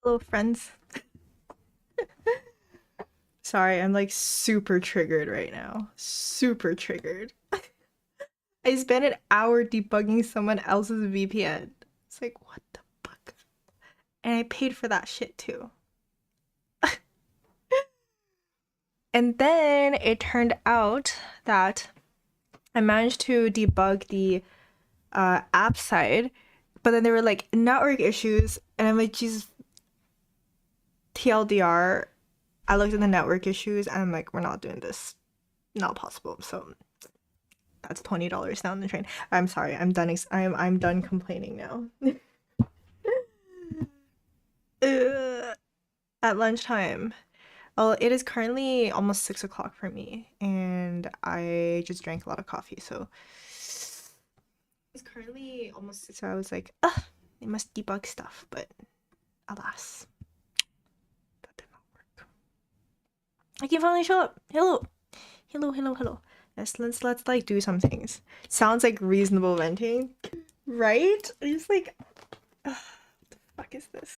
Hello, friends. Sorry, I'm like super triggered right now. Super triggered. I spent an hour debugging someone else's VPN. It's like, what the fuck? And I paid for that shit too. And then it turned out that I managed to debug the app side, but then there were like network issues, and I'm like, Jesus, TLDR. I looked at the network issues, and I'm like, we're not doing this. Not possible. So that's $20 down the drain. I'm sorry. I'm done. I'm done complaining now. At lunchtime. Well, it is currently almost 6 o'clock for me, and I just drank a lot of coffee, so it's currently almost 6. So I was like, ugh, they must debug stuff, but alas, that did not work. I can finally show up. Hello, hello, hello, hello. Yes, let's like do some things. Sounds like reasonable venting, right? I just like, ugh, what the fuck is this?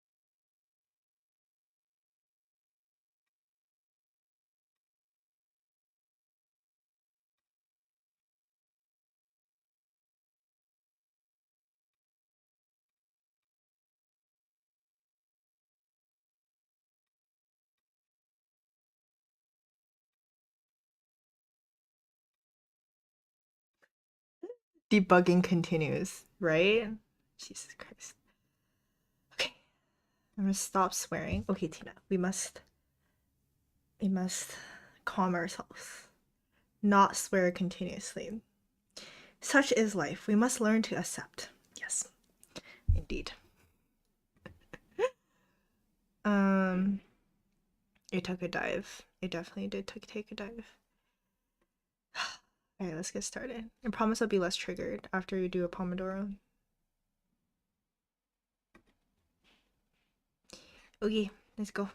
Debugging continues, right? Jesus Christ. Okay, I'm gonna stop swearing. Okay, Tina, we must calm ourselves. Not swear continuously. Such is life. We must learn to accept. Yes, indeed. It took a dive. It definitely did take a dive. Alright, let's get started. I promise I'll be less triggered after you do a Pomodoro. Okay, let's go.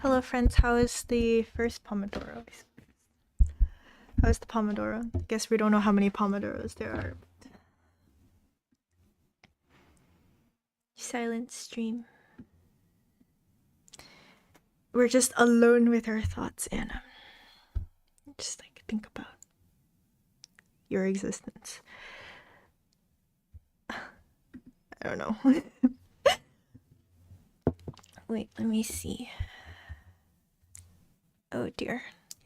Hello friends, how is the first Pomodoro? How is the Pomodoro? I guess we don't know how many Pomodoros there are. Silent stream. We're just alone with our thoughts, Anna. Just like think about your existence. I don't know. Wait, let me see. Oh dear.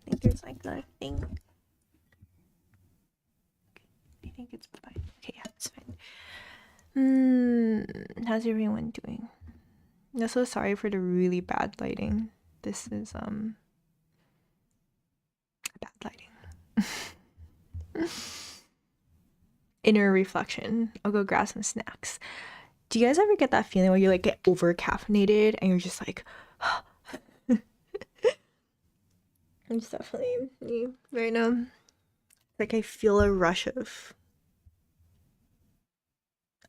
I think there's like a thing. I think it's fine. Okay, yeah, it's fine. How's everyone doing? I'm so sorry for the really bad lighting. This is bad lighting. Inner reflection. I'll go grab some snacks. Do you guys ever get that feeling where you like get over caffeinated and you're just like it's definitely me right now. Like I feel a rush of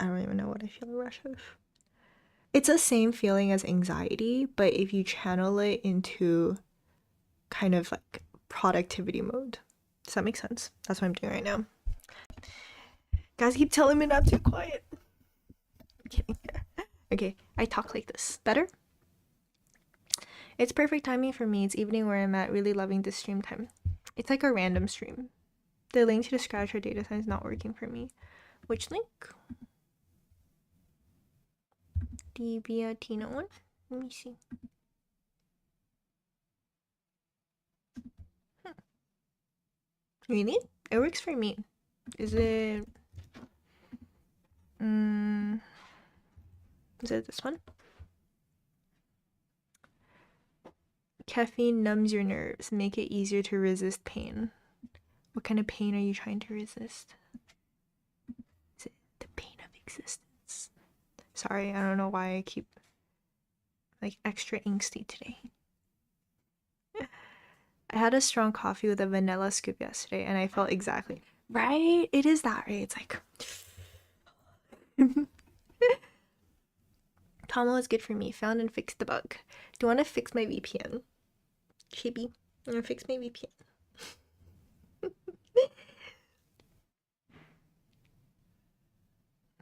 I don't even know what I feel a rush of. It's the same feeling as anxiety, but if you channel it into kind of like productivity mode. Does that make sense? That's what I'm doing right now. Guys keep telling me not too quiet. I'm kidding. Okay, I talk like this. Better? It's perfect timing for me. It's evening where I'm at, really loving this stream time. It's like a random stream. The link to the Scratch or data sign is not working for me. Which link? The via Tina one? Let me see. Really? It works for me. Is it... is it this one? Caffeine numbs your nerves, make it easier to resist pain. What kind of pain are you trying to resist? Is it the pain of existence? Sorry, I don't know why I keep like extra angsty today. I had a strong coffee with a vanilla scoop yesterday and I felt exactly right. It is that, right? It's like Tomo is good for me. Found and fixed the bug. Do you want to fix my VPN? Chibi, I'm gonna fix my VPN.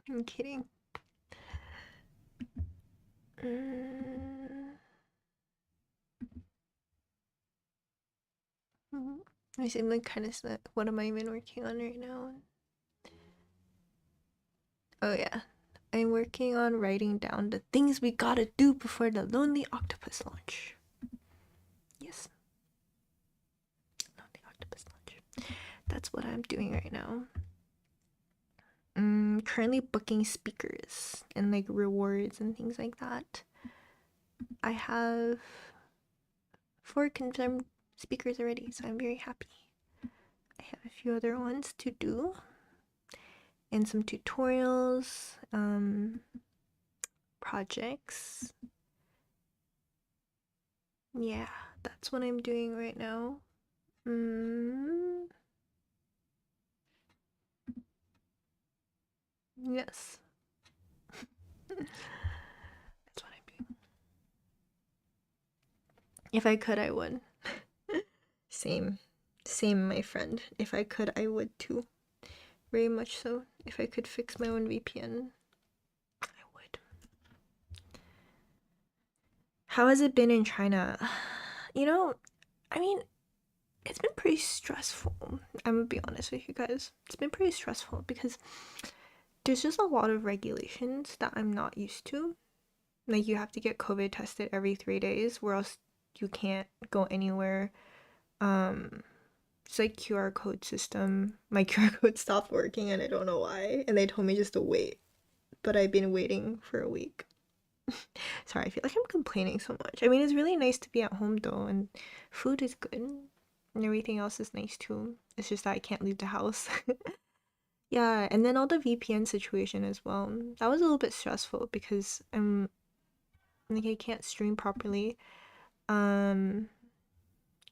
I'm kidding. I seem like kind of stuck. What am I even working on right now? Oh yeah, I'm working on writing down the things we gotta do before the Lonely Octopus launch. Yes. Lonely Octopus launch. That's what I'm doing right now. Currently booking speakers and like rewards and things like that. I have 4 confirmed speakers already, so I'm very happy. I have a few other ones to do and some tutorials, projects. Yeah, that's what I'm doing right now. Yes. That's what I'm doing. If I could, I would. Same, my friend. If I could, I would too. Very much so. If I could fix my own VPN, I would. How has it been in China? You know, I mean, it's been pretty stressful. I'm gonna be honest with you guys. It's been pretty stressful because there's just a lot of regulations that I'm not used to. Like, you have to get COVID tested every 3 days, or else you can't go anywhere. It's like QR code system. My QR code stopped working and I don't know why. And they told me just to wait. But I've been waiting for a week. Sorry, I feel like I'm complaining so much. I mean, it's really nice to be at home though, and food is good. And everything else is nice too. It's just that I can't leave the house. Yeah, and then all the VPN situation as well. That was a little bit stressful because I'm like I can't stream properly.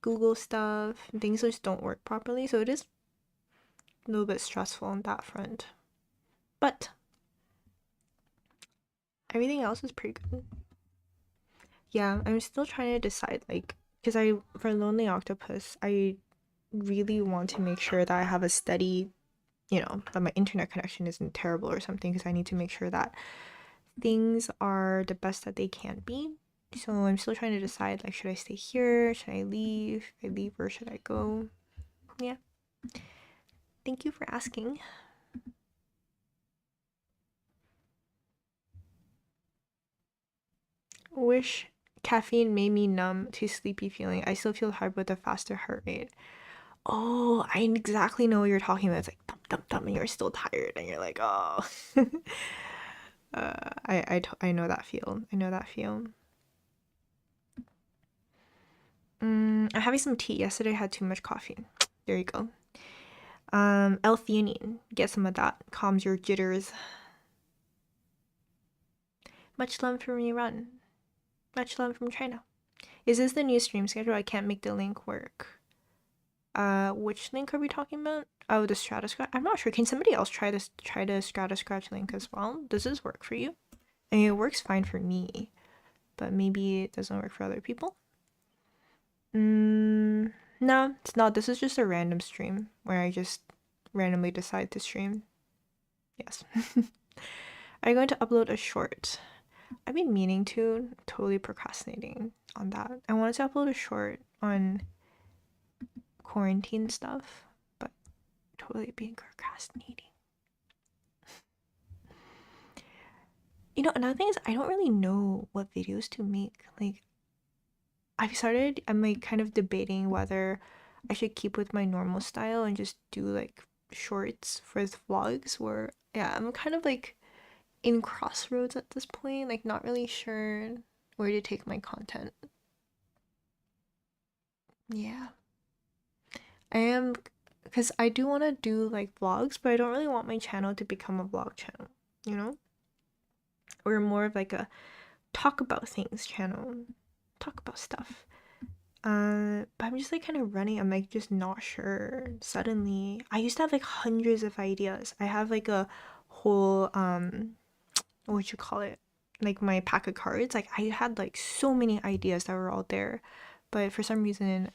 Google stuff, things just don't work properly, so it is a little bit stressful on that front. But everything else is pretty good. yeah, I'm still trying to decide, like, because for Lonely Octopus, I really want to make sure that I have a steady, that my internet connection isn't terrible or something, because I need to make sure that things are the best that they can be. So I'm still trying to decide, like, should I stay here? Should I leave? If I leave, where should I go? Yeah. Thank you for asking. Wish caffeine made me numb to sleepy feeling. I still feel tired with a faster heart rate. Oh, I exactly know what you're talking about. It's like thump thump thump, and you're still tired, and you're like, oh. I know that feel. I know that feel. I'm having some tea. Yesterday I had too much coffee. There you go. L-theanine. Get some of that. Calms your jitters. Much love from Iran. Much love from China. Is this the new stream schedule? I can't make the link work. Which link are we talking about? Oh, the StrataScratch. I'm not sure. Can somebody else try the StrataScratch link as well? Does this work for you? I mean, it works fine for me, but maybe it doesn't work for other people. No, it's not. This is just a random stream where I just randomly decide to stream. Yes. Are you going to upload a short? I've been meaning to, totally procrastinating on that. I wanted to upload a short on quarantine stuff, but totally been procrastinating. Another thing is I don't really know what videos to make. Like, I'm like kind of debating whether I should keep with my normal style and just do like shorts for the vlogs, where yeah, I'm kind of like in crossroads at this point, like not really sure where to take my content. Yeah. I am, because I do want to do like vlogs, but I don't really want my channel to become a vlog channel, you know? Or more of like a talk about things channel, talk about stuff. But I'm just like kind of running. I'm like just not sure. Suddenly, I used to have like hundreds of ideas. I have like a whole what you call it? Like my pack of cards. Like I had like so many ideas that were all there, but for some reason,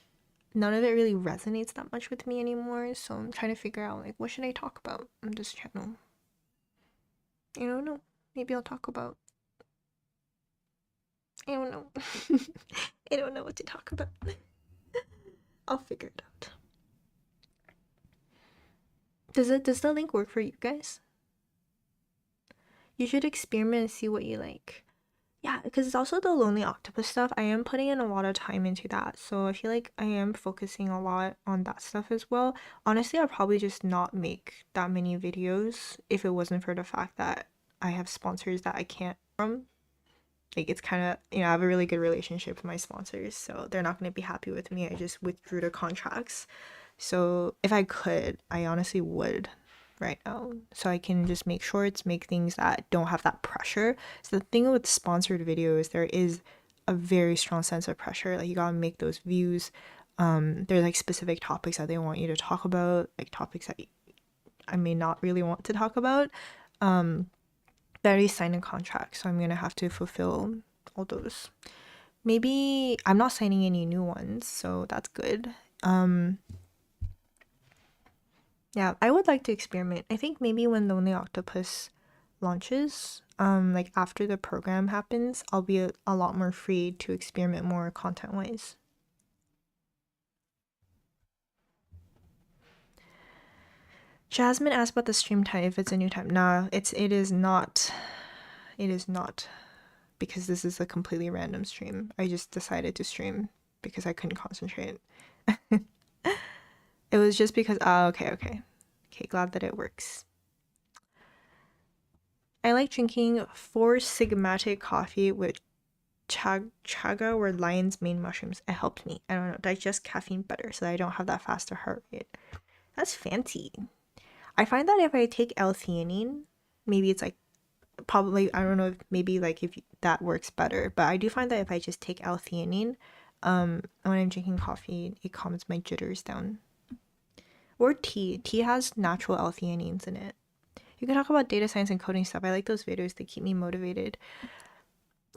none of it really resonates that much with me anymore. So I'm trying to figure out like what should I talk about on this channel. I don't know. Maybe I'll talk about. I don't know. I don't know what to talk about. I'll figure it out. Does the link work for you guys? You should experiment and see what you like. Yeah, because it's also the Lonely Octopus stuff. I am putting in a lot of time into that. So I feel like I am focusing a lot on that stuff as well. Honestly, I'll probably just not make that many videos if it wasn't for the fact that I have sponsors that I can't from. Like it's kind of, I have a really good relationship with my sponsors, so they're not going to be happy with me. I just withdrew the contracts. So if I could, I honestly would right now. So I can just make shorts, make things that don't have that pressure. So the thing with sponsored videos, there is a very strong sense of pressure. Like you gotta make those views. There's like specific topics that they want you to talk about, like topics that I may not really want to talk about. That already signed a contract, so I'm gonna have to fulfill all those. Maybe I'm not signing any new ones, so that's good. Yeah, I would like to experiment. I think maybe when Lonely Octopus launches, like after the program happens, I'll be a lot more free to experiment more content-wise. Jasmine asked about the stream time, if it's a new time. Nah, it is not. It is not. Because this is a completely random stream. I just decided to stream because I couldn't concentrate. It was just because, okay. Okay, glad that it works. I like drinking 4 Sigmatic coffee with chaga or lion's mane mushrooms. It helped me, I don't know, digest caffeine better so that I don't have that faster heart rate. That's fancy. I find that if I take L-theanine, maybe it's like, probably, I don't know, if maybe like if that works better, but I do find that if I just take L-theanine, when I'm drinking coffee, it calms my jitters down. Or tea. Tea has natural L-theanines in it. You can talk about data science and coding stuff. I like those videos. They keep me motivated.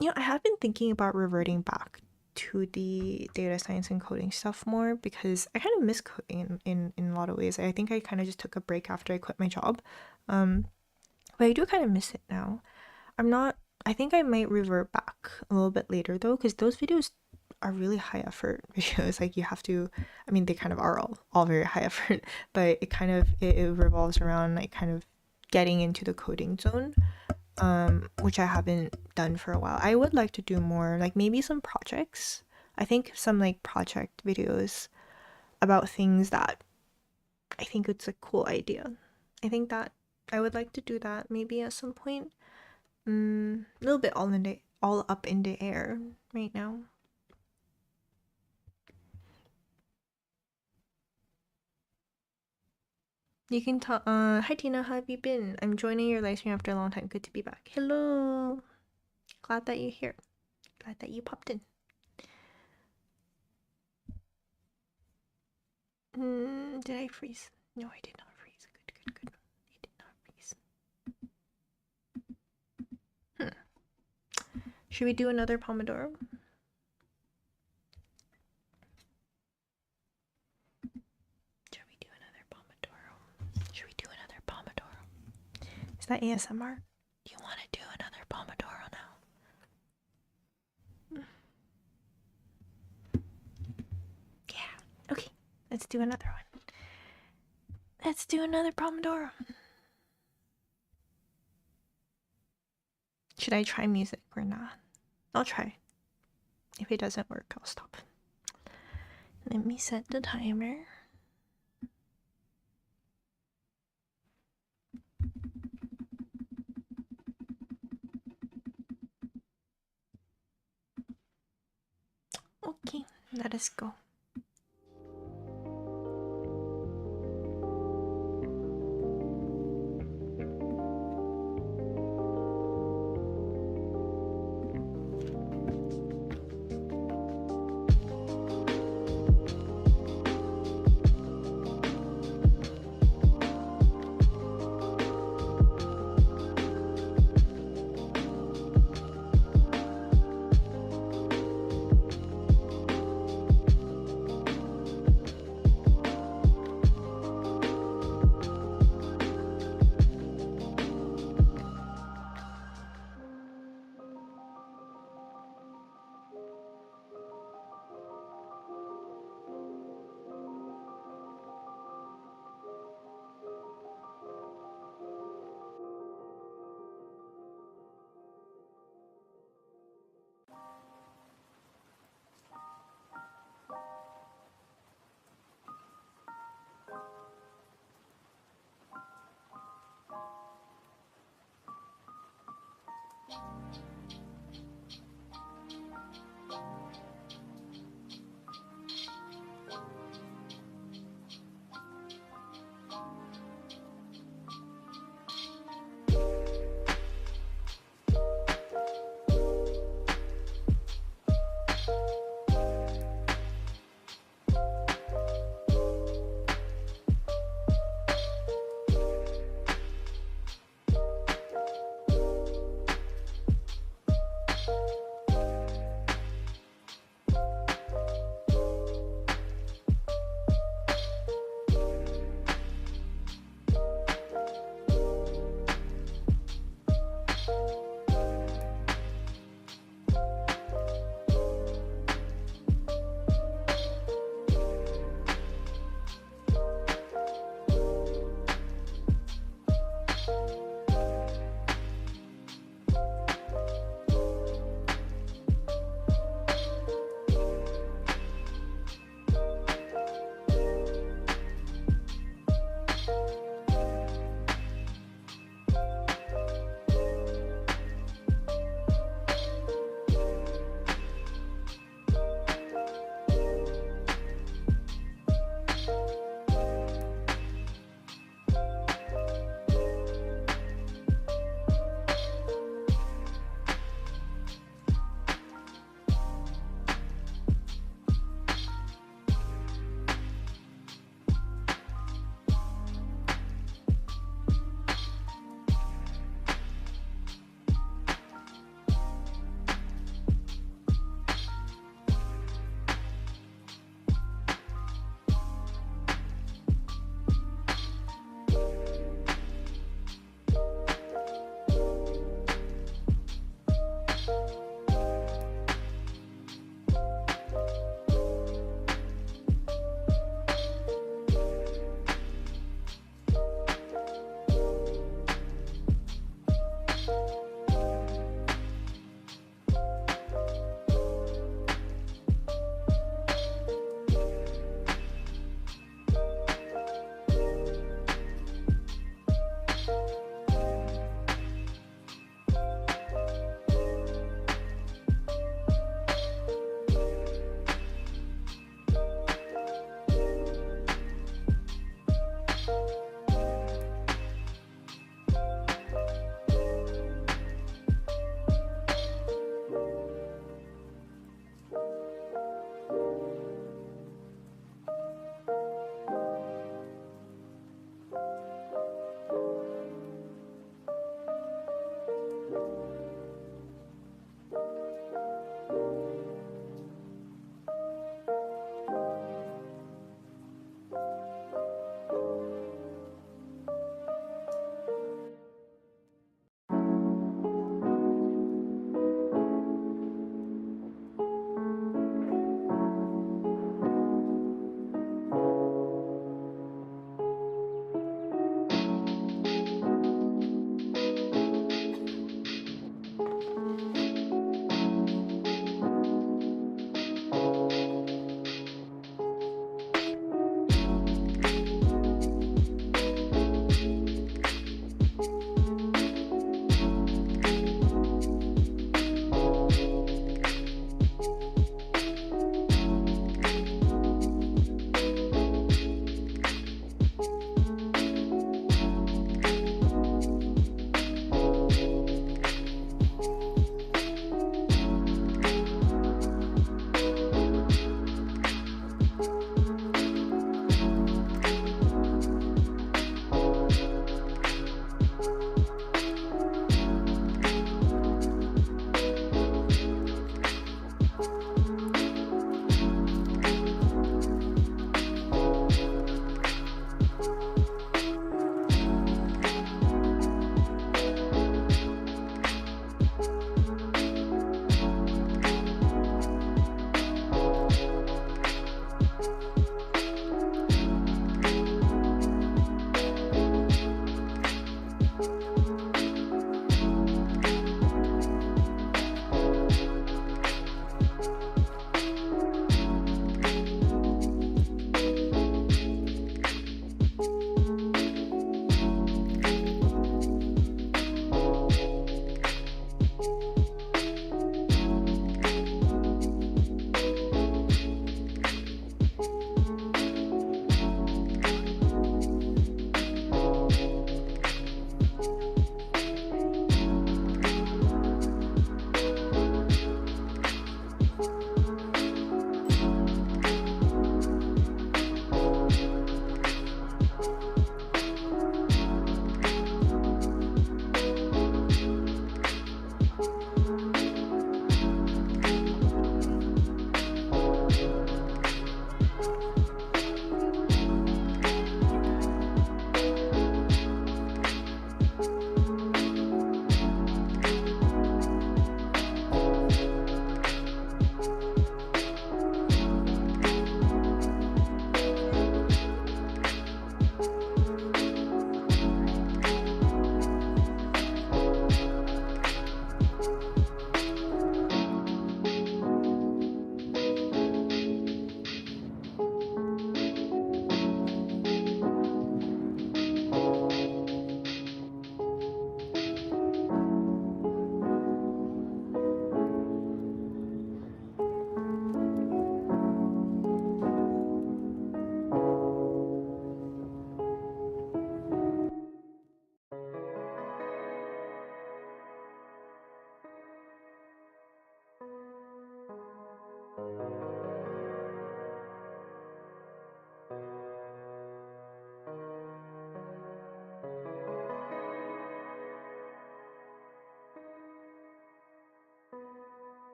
I have been thinking about reverting back to the data science and coding stuff more because I kind of miss coding in a lot of ways. I think I kind of just took a break after I quit my job. Um, but I do kind of miss it now. I'm not, I think I might revert back a little bit later though, because those videos are really high effort videos. Like you have to, I mean, they kind of are all very high effort, but it revolves around like kind of getting into the coding zone, which I haven't done for a while. I would like to do more, like maybe some projects. I think some like project videos about things that I think it's a cool idea. I think that I would like to do that maybe at some point. A little bit all up in the air right now. You can talk. Hi Tina, how have you been? I'm joining your live stream after a long time. Good to be back. Hello. Glad that you're here. Glad that you popped in. Did I freeze? No, I did not freeze. Good. I did not freeze. Should we do another Pomodoro? Should we do another Pomodoro? Is that ASMR? Do you want to do another Pomodoro now? Yeah. Okay. Let's do another one. Let's do another Pomodoro. Should I try music or not? I'll try. If it doesn't work, I'll stop. Let me set the timer. Okay, let us go.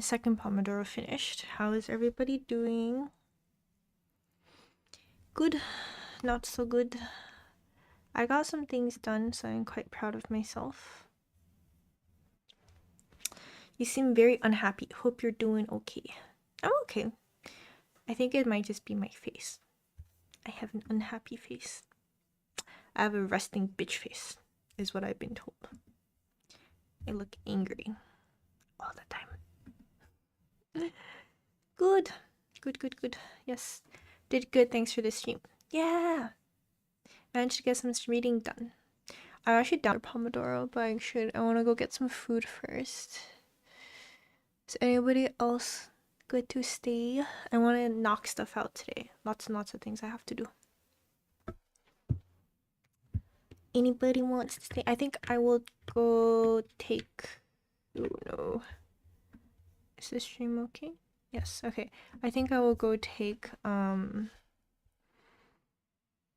second Pomodoro finished. How is everybody doing? Good, not so good. I got some things done, so I'm quite proud of myself. You seem very unhappy. Hope you're doing okay. I'm okay. I think it might just be my face. I have an unhappy face. I have a resting bitch face, is what I've been told. I look angry all the time. Good. Good. Yes. Did good, thanks for the stream. Yeah. Managed to get some reading done. I'm actually down for Pomodoro, but I want to go get some food first. Is anybody else good to stay? I want to knock stuff out today. Lots and lots of things I have to do. Anybody wants to stay? I think I will go take... Oh no. Is this stream okay? Yes, okay. I think I will go take,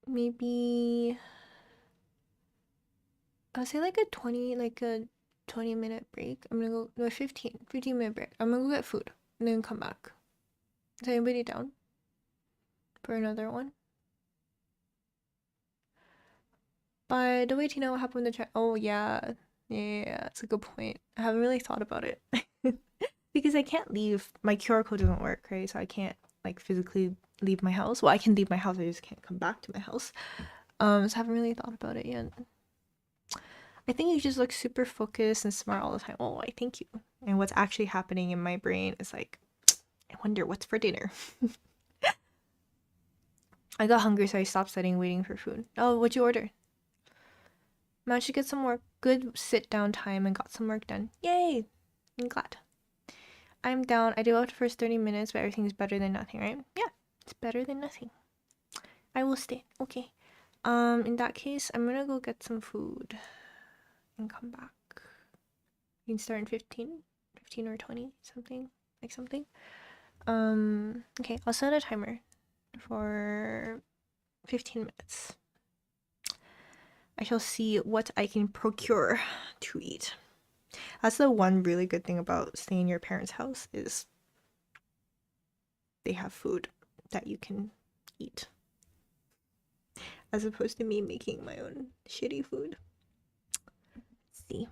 maybe... I'll say like a 20-minute break. I'm gonna go, no, 15-minute break. I'm gonna go get food and then come back. Is anybody down for another one? By the way, Tina, what happened in the chat? Oh, yeah, that's a good point. I haven't really thought about it. Because I can't leave. My QR code doesn't work, right? So I can't, like, physically leave my house. Well, I can leave my house, I just can't come back to my house. So I haven't really thought about it yet. I think you just look super focused and smart all the time. Oh, I thank you. And what's actually happening in my brain is like, I wonder what's for dinner. I got hungry, so I stopped studying, waiting for food. Oh, what'd you order? Managed to get some more good sit-down time and got some work done. Yay! I'm glad. I'm down. I do have the first 30 minutes, but everything's better than nothing, right? Yeah, it's better than nothing. I will stay. Okay. In that case, I'm gonna go get some food and come back. You can start in 15 or 20, something. Okay, I'll set a timer for 15 minutes. I shall see what I can procure to eat. That's the one really good thing about staying in your parents' house is they have food that you can eat. As opposed to me making my own shitty food. Let's see.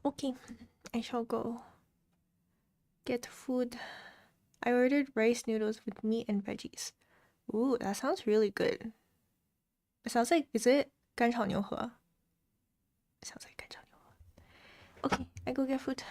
Okay, I shall go get food. I ordered rice noodles with meat and veggies. Ooh, that sounds really good. It sounds like, is it 干炒牛河? It sounds like 干炒牛河. Okay, I go get food.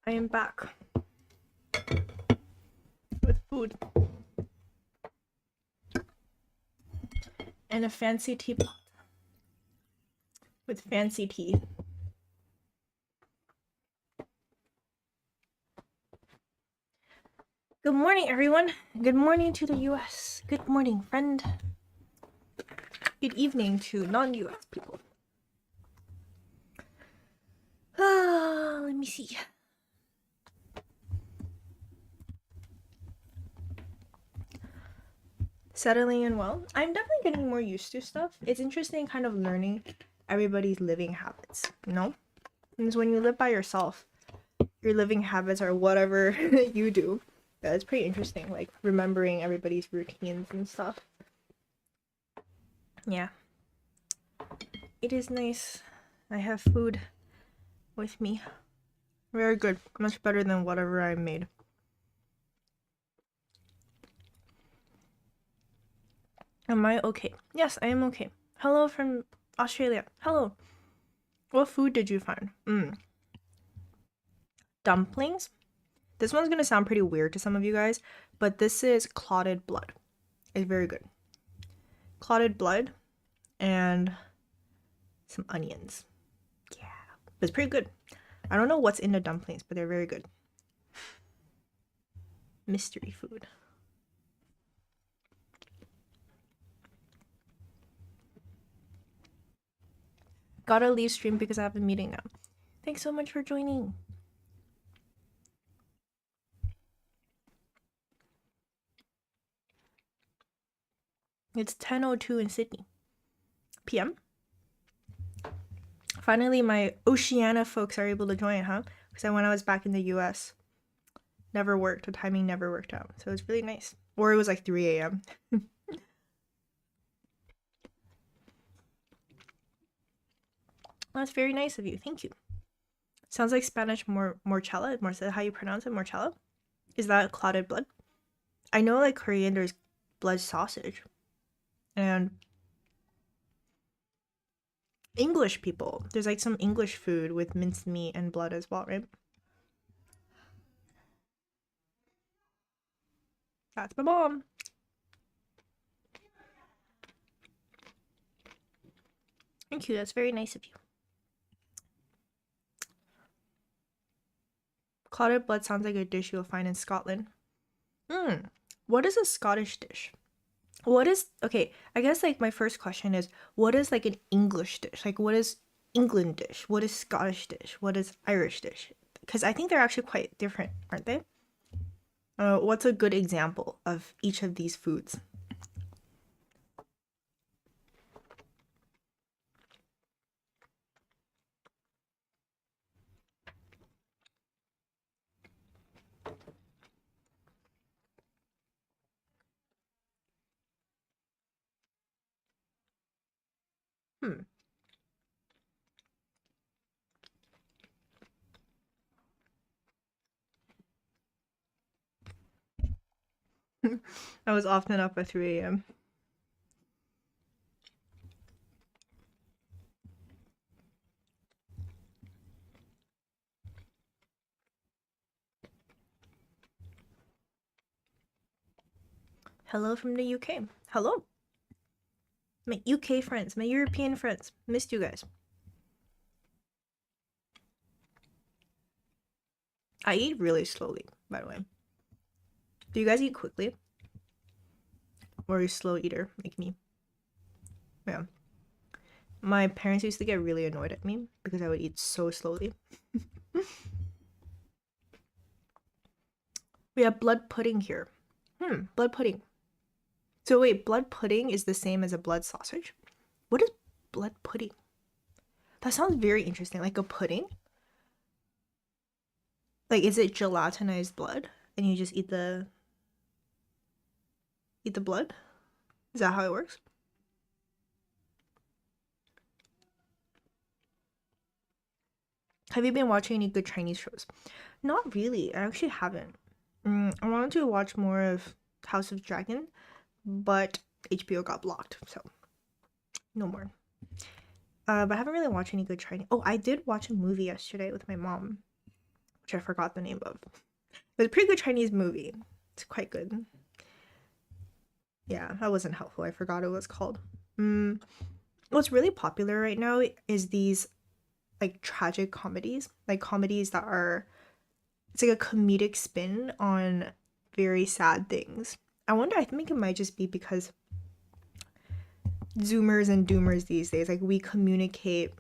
I am back with food and a fancy teapot with fancy tea. Good morning, everyone. Good morning to the US. Good morning, friend. Good evening to non-US people. Let me see. Settling in well. I'm definitely getting more used to stuff. It's interesting kind of learning everybody's living habits, you know? Because when you live by yourself, your living habits are whatever you do. Yeah, it's pretty interesting, like remembering everybody's routines and stuff. Yeah. It is nice. I have food with me. Very good. Much better than whatever I made. Am I okay? Yes, I am okay. Hello from Australia. Hello. What food did you find? Dumplings? This one's gonna sound pretty weird to some of you guys, but this is clotted blood. It's very good. Clotted blood and some onions. Yeah. It's pretty good. I don't know what's in the dumplings, but they're very good. Mystery food. Gotta leave stream because I have a meeting now. Thanks so much for joining. It's 10:02 in Sydney p.m. Finally, my Oceania folks are able to join, huh? Because when I was back in the US, never worked. The timing never worked out. So it's really nice. Or it was like 3 a.m. That's very nice of you. Thank you. Sounds like Spanish morchella. Is that how you pronounce it? Morchella? Is that clotted blood? I know like Korean there's blood sausage. And English people. There's like some English food with minced meat and blood as well, right? That's my mom. Thank you. That's very nice of you. Clotted blood sounds like a dish you'll find in Scotland. What is a Scottish dish? What is, okay, I guess like my first question is, what is like an English dish? Like what is England dish? What is Scottish dish? What is Irish dish? Because I think they're actually quite different, aren't they? What's a good example of each of these foods? I was often up at 3 a.m. Hello from the UK. Hello. My UK friends, my European friends. Missed you guys. I eat really slowly, by the way. Do you guys eat quickly? Or are you a slow eater like me? Yeah. My parents used to get really annoyed at me because I would eat so slowly. We have blood pudding here. Blood pudding. So wait, blood pudding is the same as a blood sausage? What is blood pudding? That sounds very interesting. Like a pudding? Like is it gelatinized blood and you just eat the blood? Is that how it works? Have you been watching any good Chinese shows? Not really. I actually haven't. I wanted to watch more of House of Dragon, but HBO got blocked, so no more. But I haven't really watched any good Chinese. Oh, I did watch a movie yesterday with my mom, which I forgot the name of. It was a pretty good Chinese movie. It's quite good. Yeah, that wasn't helpful. I forgot what it was called. What's really popular right now is these like tragic comedies, like comedies that are, it's like a comedic spin on very sad things. I think it might just be because Zoomers and Doomers these days, like we communicate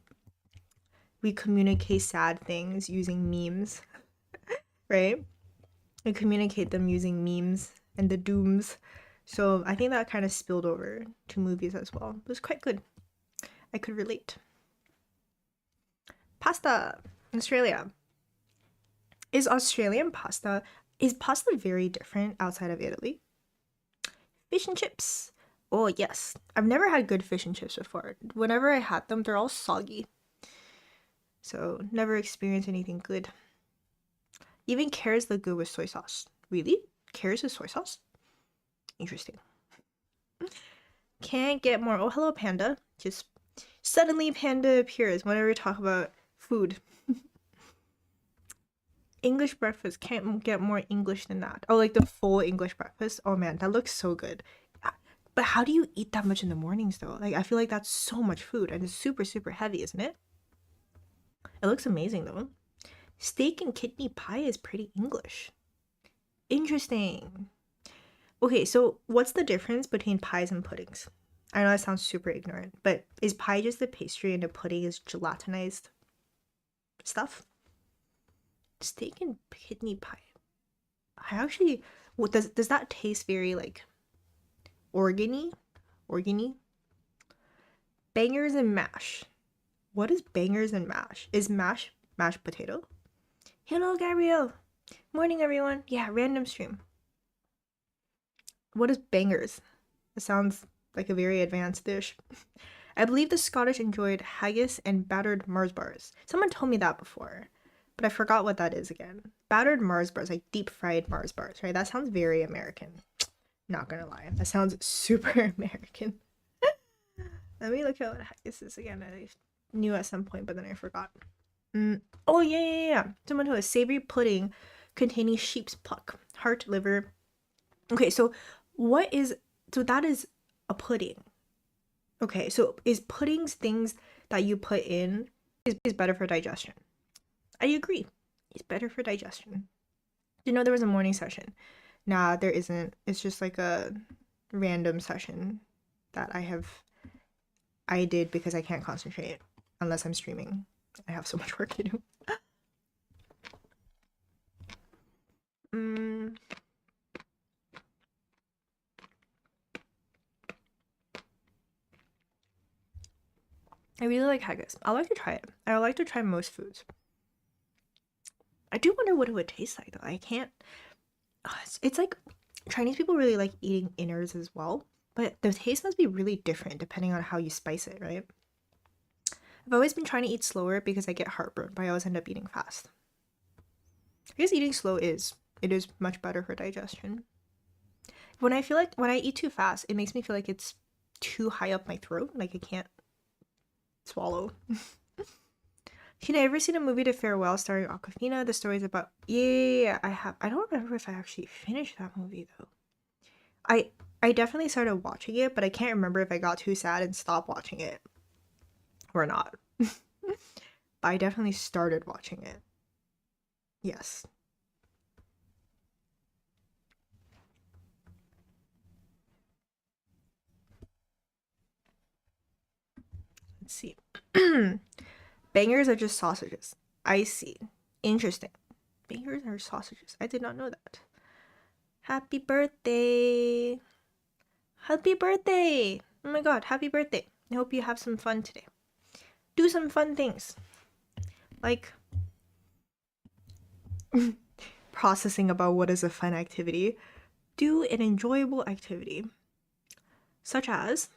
sad things using memes, right? We communicate them using memes and the dooms. So I think that kind of spilled over to movies as well. It was quite good. I could relate. Pasta, Australia. Is pasta very different outside of Italy? Fish and chips. Oh, yes. I've never had good fish and chips before. Whenever I had them, they're all soggy. So, never experienced anything good. Even carrots look good with soy sauce. Really? Carrots with soy sauce? Interesting. Can't get more. Oh, hello, Panda. Just suddenly Panda appears whenever we talk about food. English breakfast. Can't get more English than that. Oh, like the full English breakfast. Oh man, that looks so good. But how do you eat that much in the mornings though? Like I feel like that's so much food and it's super, super heavy, isn't it? It looks amazing though. Steak and kidney pie is pretty English. Interesting. Okay, so what's the difference between pies and puddings? I know that sounds super ignorant, but is pie just the pastry and the pudding is gelatinized stuff? Steak and kidney pie. I actually, what does that taste very like organy? Bangers and mash. What is bangers and mash? Is mash mashed potato? Hello, Gabrielle. Morning, everyone. Yeah, random stream. What is bangers? It sounds like a very advanced dish. I believe the Scottish enjoyed haggis and battered Mars bars. Someone told me that before, but I forgot what that is again. Battered Mars bars, like deep fried Mars bars, right? That sounds very American. Not gonna lie, that sounds super American. Let me look at what haggis is again. I knew at some point, but then I forgot. Oh yeah. Someone told us savory pudding containing sheep's pluck, heart, liver. Okay, so that is a pudding. Okay, so is puddings things that you put in is better for digestion? I agree. It's better for digestion. You know there was a morning session. Nah, there isn't. It's just like a random session that I did because I can't concentrate unless I'm streaming. I have so much work to do. I really like haggis. I like to try it. I like to try most foods. I do wonder what it would taste like though. I can't. It's like Chinese people really like eating innards as well, but the taste must be really different depending on how you spice it, right? I've always been trying to eat slower because I get heartburn, but I always end up eating fast. I guess eating slow is much better for digestion. When I eat too fast, it makes me feel like it's too high up my throat, like I can't swallow. Can I ever seen a movie to farewell starring Awkwafina? The story's about yeah, I have. I don't remember if I actually finished that movie though. I definitely started watching it, but I can't remember if I got too sad and stopped watching it or not. But I definitely started watching it. Yes. Let's see. Bangers are just sausages. I see. Interesting. Bangers are sausages. I did not know that. Happy birthday. Happy birthday. Oh my god, happy birthday. I hope you have some fun today. Do some fun things. Like processing about what is a fun activity. Do an enjoyable activity. Such as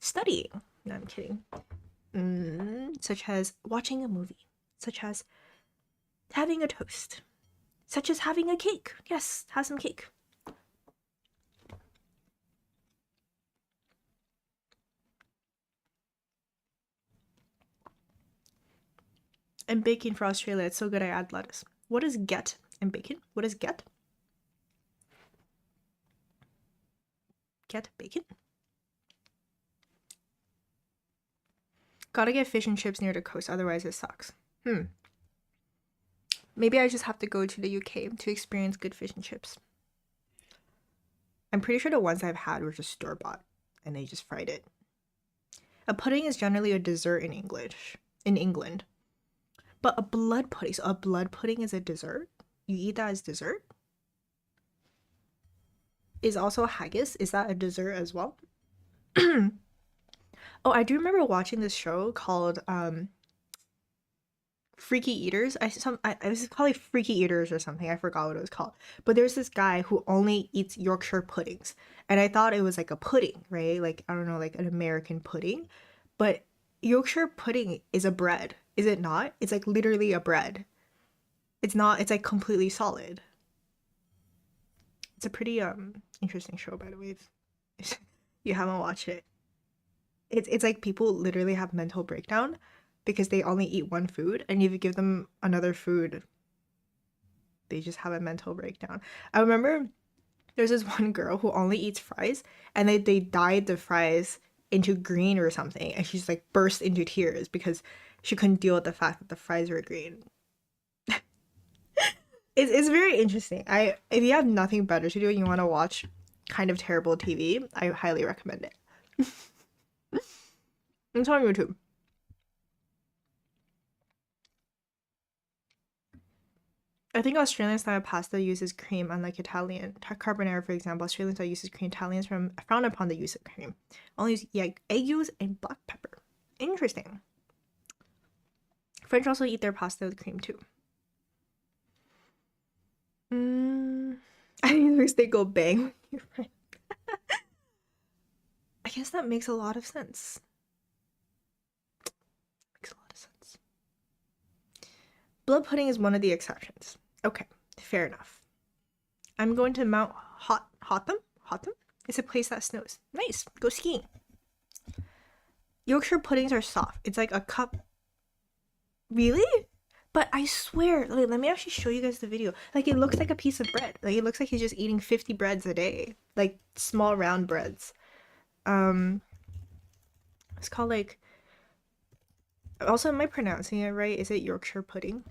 studying. No, I'm kidding. Such as watching a movie. Such as having a toast. Such as having a cake. Yes, have some cake. And baking for Australia. It's so good I add lettuce. What is get and bacon? What is get? Get bacon? Gotta get fish and chips near the coast, otherwise it sucks. Maybe I just have to go to the UK to experience good fish and chips. I'm pretty sure the ones I've had were just store-bought and they just fried it. A pudding is generally a dessert in England. But a blood pudding, so a blood pudding is a dessert? You eat that as dessert? Is also haggis, is that a dessert as well? Oh, I do remember watching this show called Freaky Eaters. It was called like Freaky Eaters or something. I forgot what it was called. But there's this guy who only eats Yorkshire puddings. And I thought it was like a pudding, right? Like, I don't know, like an American pudding. But Yorkshire pudding is a bread. Is it not? It's like literally a bread. It's not, it's like completely solid. It's a pretty interesting show, by the way. If you haven't watched it. It's like people literally have mental breakdown because they only eat one food, and if you give them another food, they just have a mental breakdown. I remember there's this one girl who only eats fries, and they dyed the fries into green or something, and she's like burst into tears because she couldn't deal with the fact that the fries were green. It's very interesting. If you have nothing better to do and you want to watch kind of terrible TV, I highly recommend it. It's on YouTube. I think Australian style pasta uses cream, unlike Italian. Carbonara, for example, Australian style uses cream. Italians frown upon the use of cream. Only use egg yolks and black pepper. Interesting. French also eat their pasta with cream too. I think they go bang when you're right. I guess that makes a lot of sense. Blood pudding is one of the exceptions. Okay, fair enough. I'm going to Mount Hotham? It's a place that snows. Nice, go skiing. Yorkshire puddings are soft. It's like a cup. Really? But I swear, like, let me actually show you guys the video. Like, it looks like a piece of bread. Like, it looks like he's just eating 50 breads a day. Like, small round breads. It's called like... Also, am I pronouncing it right? Is it Yorkshire pudding?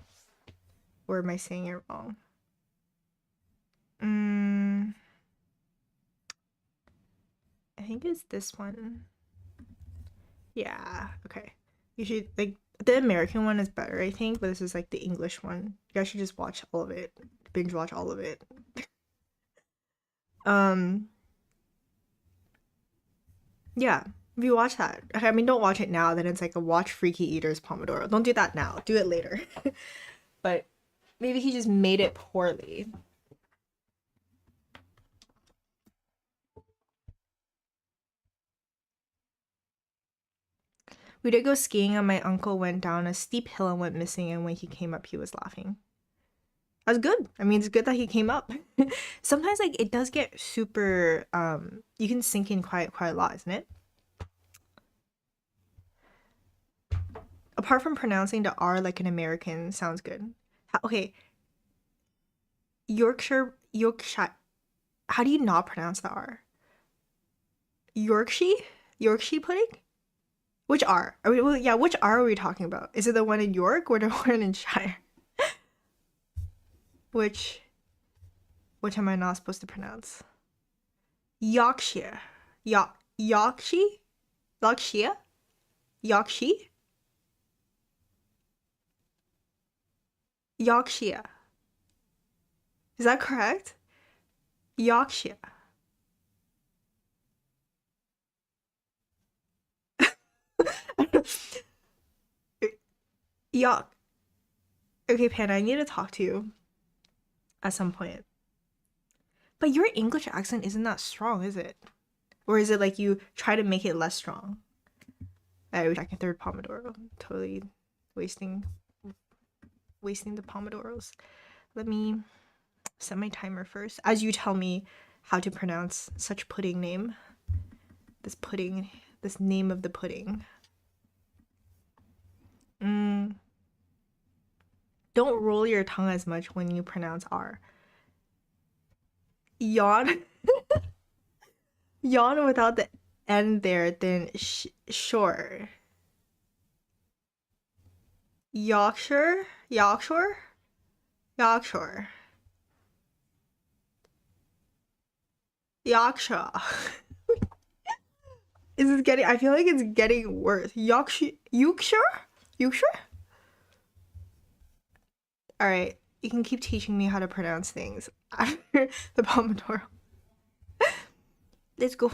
Or am I saying it wrong? I think it's this one. Yeah, okay. You should, like, the American one is better, I think, but this is like the English one. You guys should just watch all of it. Binge watch all of it. Yeah, if you watch that. Okay, I mean, don't watch it now, then it's like a watch Freaky Eaters Pomodoro. Don't do that now. Do it later. But maybe he just made it poorly. We did go skiing and my uncle went down a steep hill and went missing, and when he came up he was laughing. That's good. I mean, it's good that he came up. Sometimes like it does get super you can sink in quite a lot, isn't it? Apart from pronouncing the R like an American sounds good. Okay. Yorkshire. How do you not pronounce the R? Yorkshire pudding? Which R? Which R are we talking about? Is it the one in York or the one in Shire? Which am I not supposed to pronounce? Yorkshire. Yorkshire? Yorkshire? Yorkshire? Yorkshire. Is that correct? Yorkshire. York. Okay, Panda, I need to talk to you at some point. But your English accent isn't that strong, is it? Or is it like you try to make it less strong? I second, third Pomodoro. Totally wasting the Pomodoros. Let me set my timer first. As you tell me how to pronounce such pudding name. This name of the pudding. Don't roll your tongue as much when you pronounce R. Yawn. Yawn without the N there, then sure. Yorkshire? Yorkshire? Yorkshire. Yorkshire. Is this getting, I feel like it's getting worse. Yorkshire? Yorkshire? Yorkshire? Alright, you can keep teaching me how to pronounce things after the Pomodoro. Let's go.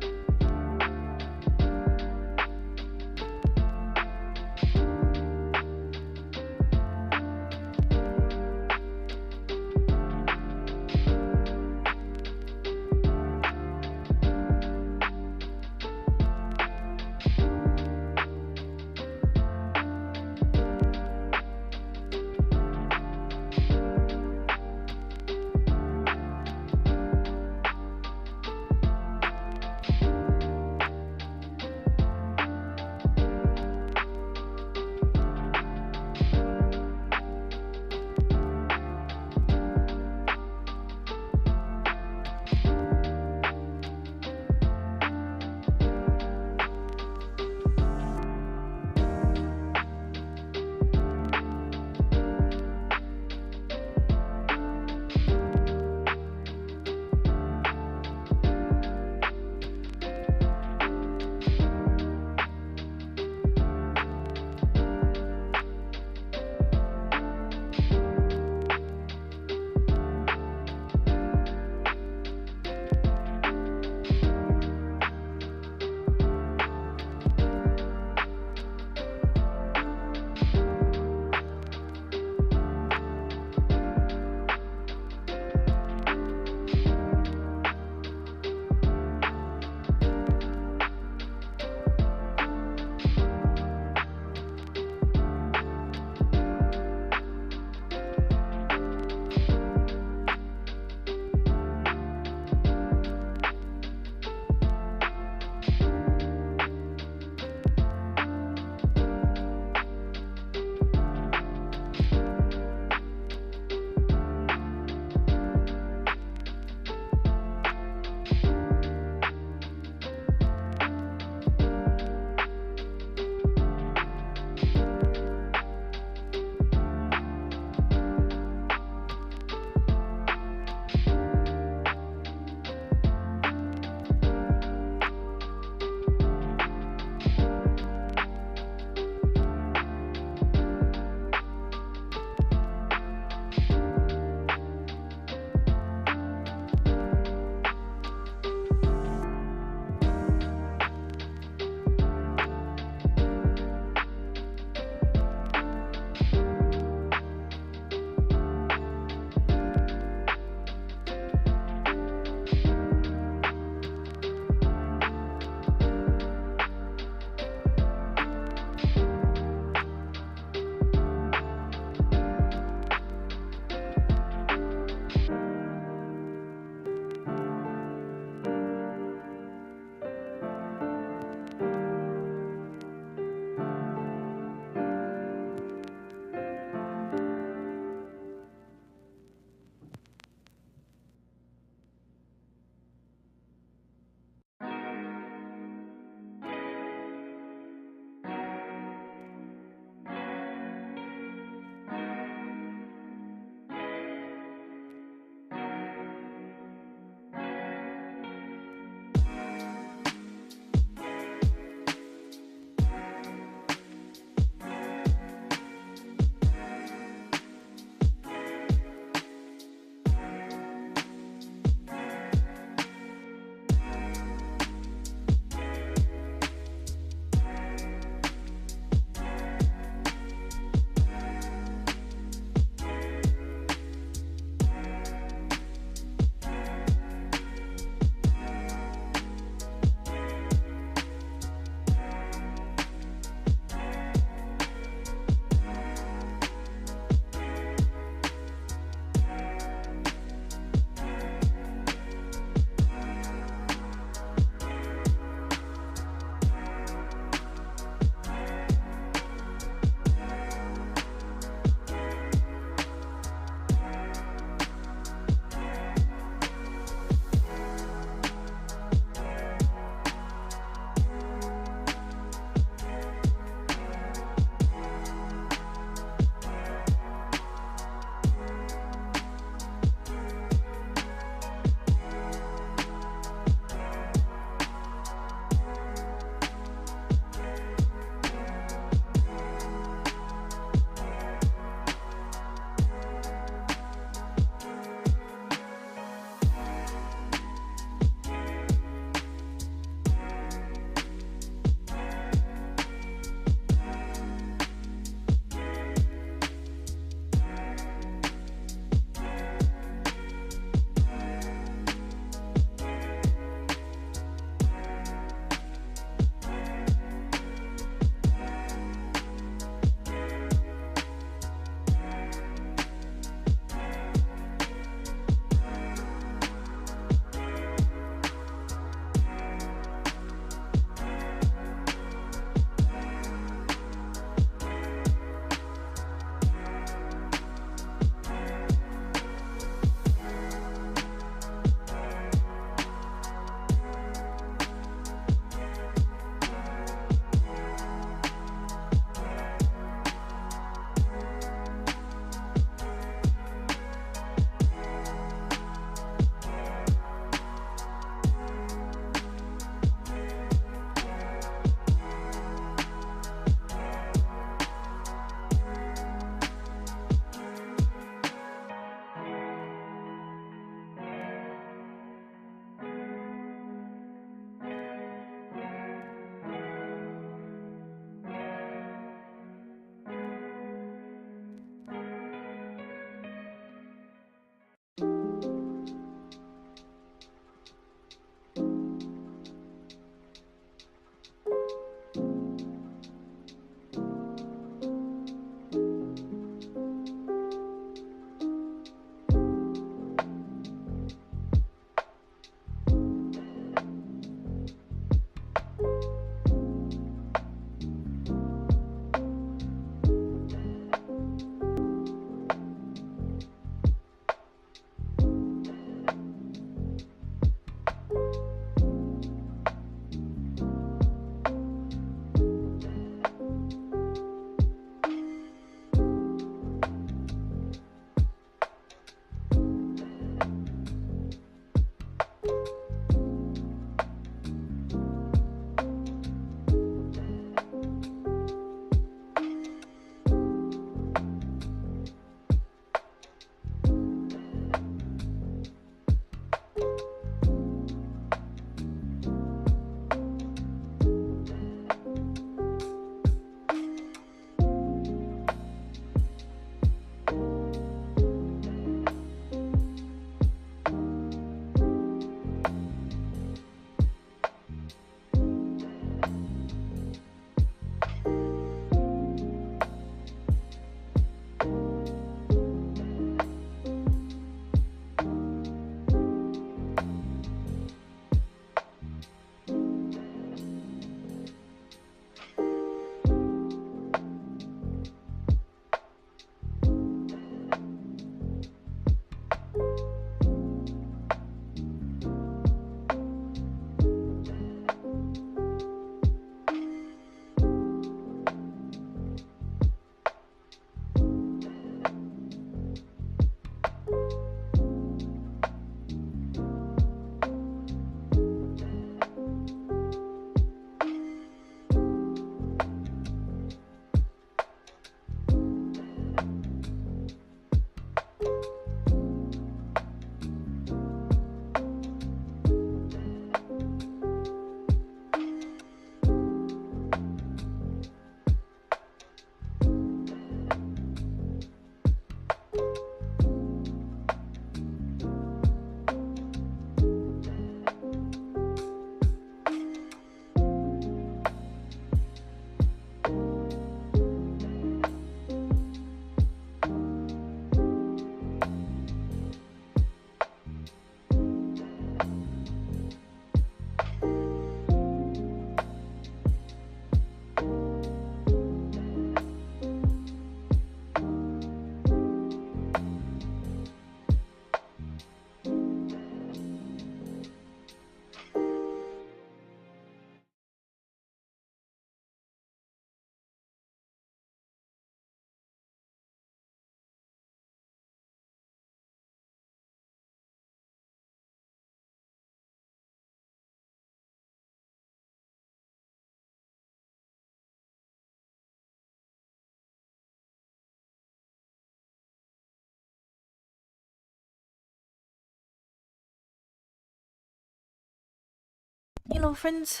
Hello friends,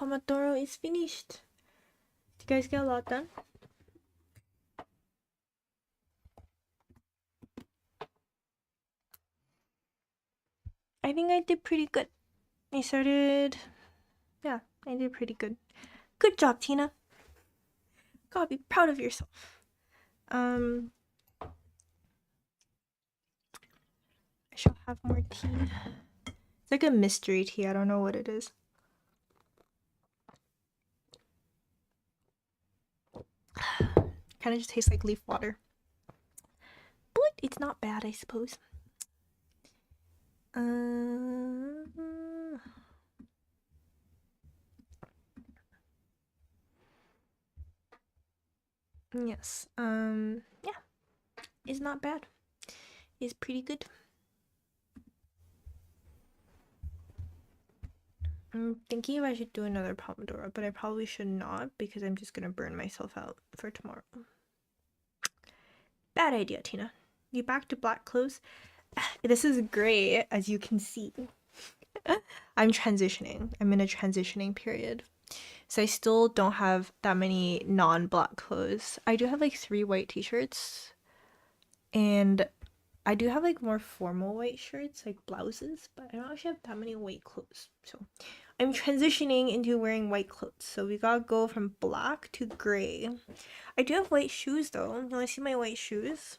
Pomodoro is finished. Did you guys get a lot done? I think I did pretty good. I did pretty good. Good job, Tina. Gotta be proud of yourself. I shall have more tea. It's like a mystery tea. I don't know what it is. Kind of just tastes like leaf water. But it's not bad, I suppose. Yes. Yeah. It's not bad. It's pretty good. I'm thinking if I should do another Pomodoro, but I probably should not because I'm just gonna burn myself out for tomorrow. Bad idea, Tina. You back to black clothes? This is gray, as you can see. I'm transitioning. I'm in a transitioning period. So I still don't have that many non-black clothes. I do have like 3 white t-shirts. And I do have like more formal white shirts, like blouses, but I don't actually have that many white clothes. So I'm transitioning into wearing white clothes. So we gotta go from black to gray. I do have white shoes though. You wanna see my white shoes?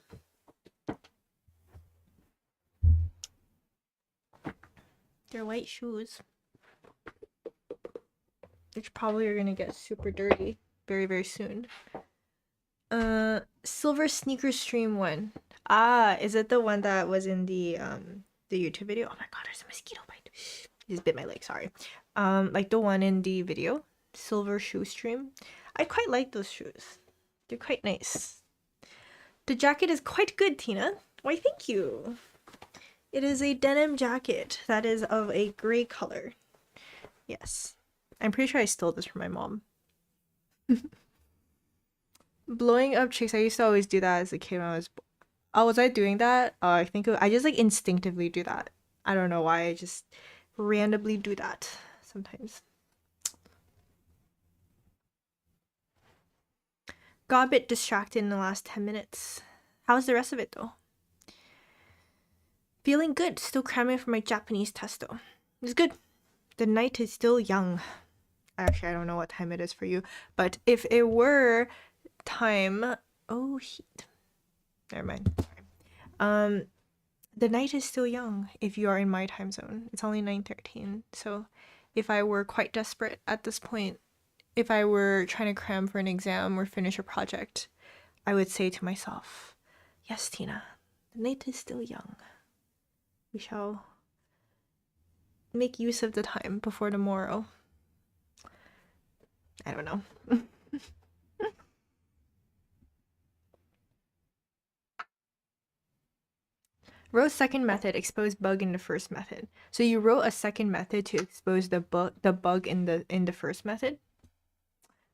They're white shoes. Which probably are gonna get super dirty very, very soon. Silver sneaker stream one. Ah, is it the one that was in the YouTube video? Oh my god, there's a mosquito bite. Just bit my leg, sorry. Like the one in the video, silver shoe stream. I quite like those shoes. They're quite nice. The jacket is quite good, Tina. Why, thank you. It is a denim jacket that is of a gray color. Yes. I'm pretty sure I stole this from my mom. Blowing up chicks. I used to always do that as a kid when I was... Oh, was I doing that? Oh, I think I just like instinctively do that. I don't know why. I just randomly do that sometimes. Got a bit distracted in the last 10 minutes. How's the rest of it though? Feeling good. Still cramming for my Japanese test though. It's good. The night is still young. Actually, I don't know what time it is for you, but if it were time... Oh, heat. Never mind. The night is still young if you are in my time zone. It's only 9:13. So if I were quite desperate at this point, if I were trying to cram for an exam or finish a project, I would say to myself, yes, Tina, the night is still young. We shall make use of the time before tomorrow. I don't know. Wrote second method, expose bug in the first method. So you wrote a second method to expose the bug in the first method?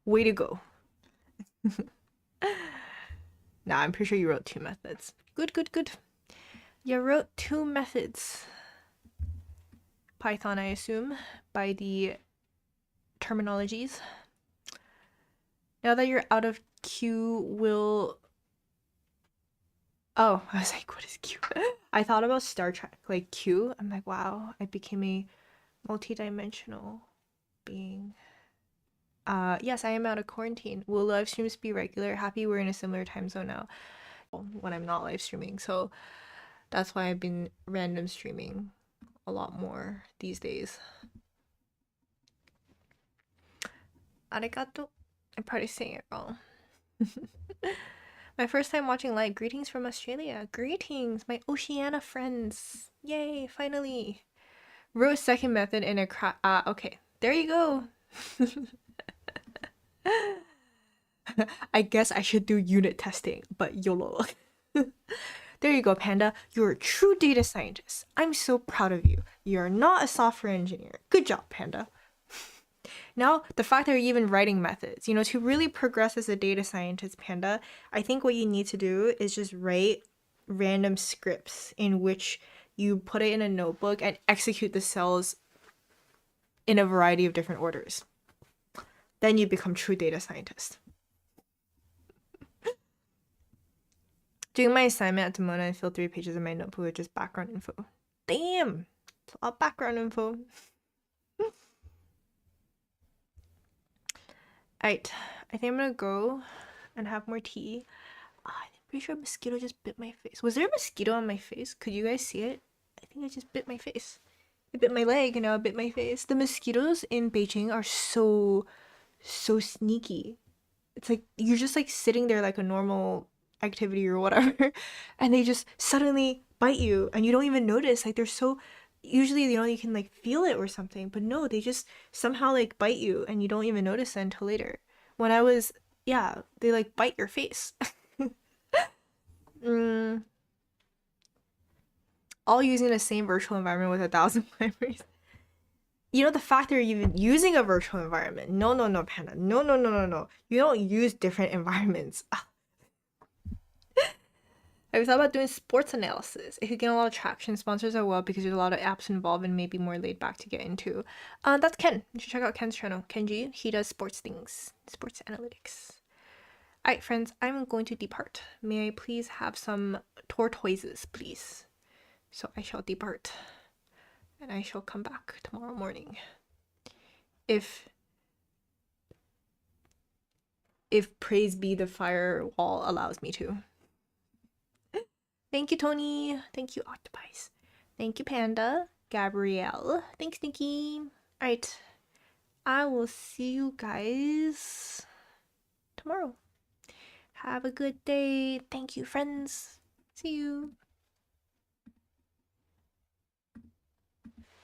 Way to go. Nah, I'm pretty sure you wrote 2 methods. Good, good, good. You wrote 2 methods. Python, I assume, by the terminologies. Now that you're out of Q, will... Oh, I was like, what is Q? I thought about Star Trek, like Q. I'm like, wow, I became a multi-dimensional being. Yes, I am out of quarantine. Will live streams be regular? Happy we're in a similar time zone now when I'm not live streaming. So that's why I've been random streaming a lot more these days. Arigato. I'm probably saying it wrong. My first time watching live. Greetings from Australia. Greetings, my Oceania friends. Yay, finally. Wrote second method in a okay. There you go. I guess I should do unit testing, but YOLO. There you go, Panda. You're a true data scientist. I'm so proud of you. You're not a software engineer. Good job, Panda. Now, the fact that you're even writing methods, you know, to really progress as a data scientist, Panda, I think what you need to do is just write random scripts in which you put it in a notebook and execute the cells in a variety of different orders. Then you become true data scientist. Doing my assignment at Demona, I filled 3 pages of my notebook with just background info. Damn! It's a lot of background info. Alright, I think I'm gonna go and have more tea. I'm pretty sure a mosquito just bit my face. Was there a mosquito on my face? Could you guys see it? I think it just bit my face. It bit my leg and now it bit my face. The mosquitoes in Beijing are so sneaky. It's like you're just like sitting there like a normal activity or whatever, and they just suddenly bite you and you don't even notice. Like they're so, usually you can like feel it or something, but no, they just somehow like bite you and you don't even notice it until later. When I was, yeah, they like bite your face. All using the same virtual environment with 1,000 libraries. You know, the fact that you're even using a virtual environment. No, Panda. No. You don't use different environments. I thought about doing sports analysis. It could get a lot of traction. Sponsors are well because there's a lot of apps involved and maybe more laid back to get into. That's Ken. You should check out Ken's channel. Kenji, he does sports things, sports analytics. Alright, friends, I'm going to depart. May I please have some tortoises, please? So I shall depart. And I shall come back tomorrow morning. If praise be the firewall allows me to. Thank you, Tony. Thank you, Octopies. Thank you, Panda. Gabrielle. Thanks, Nikki. Alright. I will see you guys tomorrow. Have a good day. Thank you, friends. See you.